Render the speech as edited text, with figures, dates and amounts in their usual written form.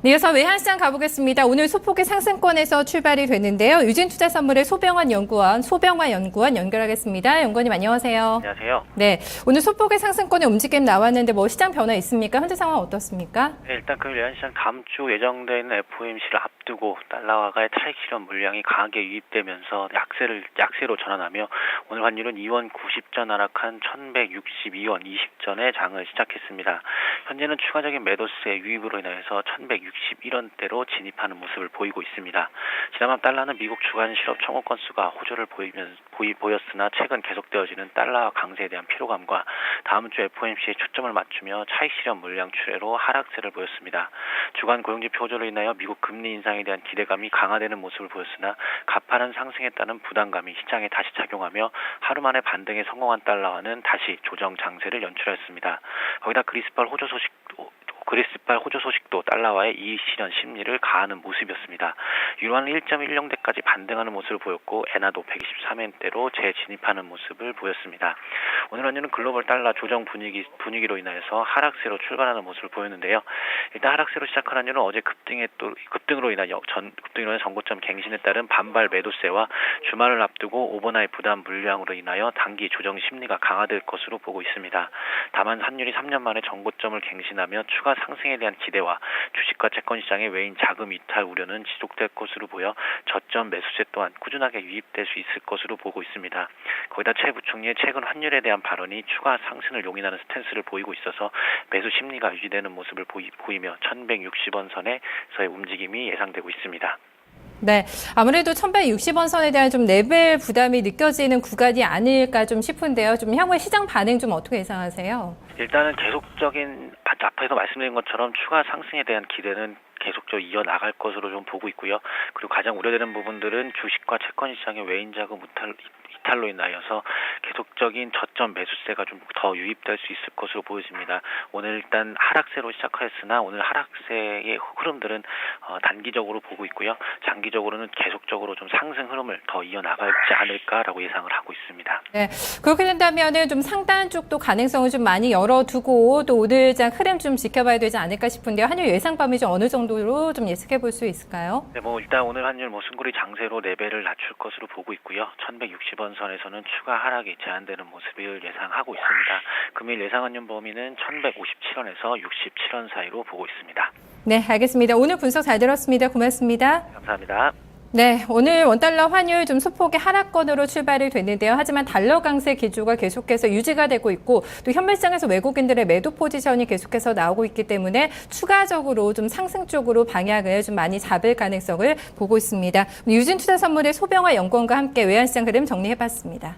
네, 이어서 외환시장 가보겠습니다. 오늘 소폭의 상승권에서 출발이 됐는데요. 유진투자선물의 소병환 연구원 연결하겠습니다. 연구원님 안녕하세요. 안녕하세요. 네, 오늘 소폭의 상승권의 움직임 나왔는데 시장 변화 있습니까? 현재 상황 어떻습니까? 네, 일단 그 외환시장 다음 주 예정되어 있는 FOMC를 앞두고 달러화가의 차익 실현 물량이 강하게 유입되면서 약세로 전환하며 오늘 환율은 2원 90전 하락한 1162원 20전에 장을 시작했습니다. 현재는 추가적인 매도세 유입으로 인해서 1161원대로 진입하는 모습을 보이고 있습니다. 지난밤 달러는 미국 주간 실업 청구 건수가 호조를 보였으나 최근 계속되어지는 달러화 강세에 대한 피로감과 다음 주 FOMC에 초점을 맞추며 차익 실현 물량 출회로 하락세를 보였습니다. 주간 고용지표 호조로 인하여 미국 금리 인상에 대한 기대감이 강화되는 모습을 보였으나 가파른 상승에 따른 부담감이 시장에 다시 작용하며 하루 만에 반등에 성공한 달러화는 다시 조정 장세를 연출했습니다. 거기다 그리스발 호조 소식도 달러화의 이익 실현 심리를 가하는 모습이었습니다. 유로화는 1.10대까지 반등하는 모습을 보였고 엔화도 123엔대로 재진입하는 모습을 보였습니다. 오늘 환율은 글로벌 달러 조정 분위기로 인해서 하락세로 출발하는 모습을 보였는데요. 일단 하락세로 시작한 환율은 어제 급등으로 인한 전고점 갱신에 따른 반발 매도세와 주말을 앞두고 오버나잇 부담 물량으로 인하여 단기 조정 심리가 강화될 것으로 보고 있습니다. 다만 환율이 3년 만에 전고점을 갱신하며 추가 상승에 대한 기대와 주식과 채권 시장의 외인 자금 이탈 우려는 지속될 것으로 보여 저점 매수세 또한 꾸준하게 유입될 수 있을 것으로 보고 있습니다. 거기다 최 부총리의 최근 환율에 대한 발언이 추가 상승을 용인하는 스탠스를 보이고 있어서 매수 심리가 유지되는 모습을 보이며 1160원 선에서의 움직임이 예상되고 있습니다. 네, 아무래도 1160원 선에 대한 좀 레벨 부담이 느껴지는 구간이 아닐까 좀 싶은데요. 좀 향후의 시장 반응 좀 어떻게 예상하세요? 일단은 계속적인 앞에서 말씀드린 것처럼 추가 상승에 대한 기대는 계속적으로 이어나갈 것으로 좀 보고 있고요. 그리고 가장 우려되는 부분들은 주식과 채권 시장의 외인 자금 이탈로 인하여서 계속적인 저점 매수세가 좀 더 유입될 수 있을 것으로 보여집니다. 오늘 일단 하락세로 시작하였으나 오늘 하락세의 흐름들은 단기적으로 보고 있고요. 장기적으로는 계속적으로 좀 상승 흐름을 더 이어나갈지 않을까라고 예상을 하고 있습니다. 네, 그렇게 된다면은 좀 상단 쪽도 가능성을 좀 많이 열어두고 또 오늘장 흐름 좀 지켜봐야 되지 않을까 싶은데요. 환율 예상 범위 좀 어느 정도로 좀 예측해 볼 수 있을까요? 네, 일단 오늘 환율 승고리 장세로 레벨을 낮출 것으로 보고 있고요. 1160원 선에서는 추가 하락이 제한되는 모습을 예상하고 있습니다. 금일 예상 환율 범위는 1157원에서 67원 사이로 보고 있습니다. 네, 알겠습니다. 오늘 분석 잘 들었습니다. 고맙습니다. 감사합니다. 네, 오늘 원달러 환율 좀 소폭의 하락권으로 출발이 됐는데요. 하지만 달러 강세 기조가 계속해서 유지가 되고 있고 또 현물시장에서 외국인들의 매도 포지션이 계속해서 나오고 있기 때문에 추가적으로 좀 상승 쪽으로 방향을 좀 많이 잡을 가능성을 보고 있습니다. 유진투자선물의 소병환 연구원과 함께 외환시장 흐름 정리해봤습니다.